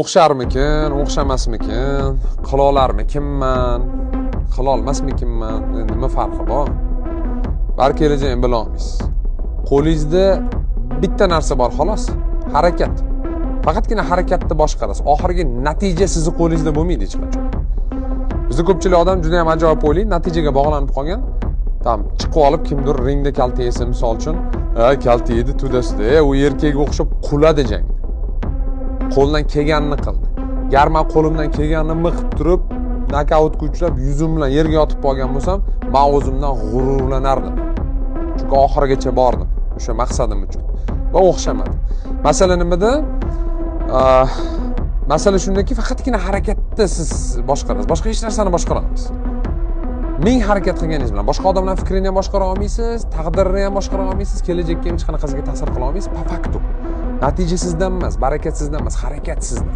O'xsharmikin, o'xshamasmikin, qila olarmikinman, qila olmasmikinman, nima farqi bor? Balki kelajagini bila olmaysiz. Qo'lingizda bitta narsa bor xolos, harakat. Faqatgina harakatni boshqarasiz. Oxirgi natija sizning qo'lingizda bo'lmaydi hech qachon. Bizning ko'pchilik odam juda ham ajoyib o'ylaydi, natijaga bog'lanib qolgan. Tam chiqib olib kimdir ringda kalta yesa, misol uchun, kalta yedi to'dasida, u erkakga o'xshab quladi jang. Qo'ldan kelganini qildi. Garman qo'limdan kelganini miqib turib, nokautga uchrab, yuzim bilan yerga yotib qolgan bo'lsam, men o'zimdan g'ururlanardim. Chunki oxirigacha bordim o'sha maqsadim uchun. Va o'xshamadi. Masala nimada? Masala shundaki, faqatgina harakatda siz boshqarasiz. Boshqa hech narsani boshqara olmaysiz. Ming harakat qilganingiz bilan boshqa odamlar fikrini ham boshqara olmaysiz, taqdirni ham boshqara olmaysiz, kelajakka ham hech qanaqasiga ta'sir qila olmaysiz. Po faktu. Natija sizdan emas, barakat sizdan emas, harakat sizdan.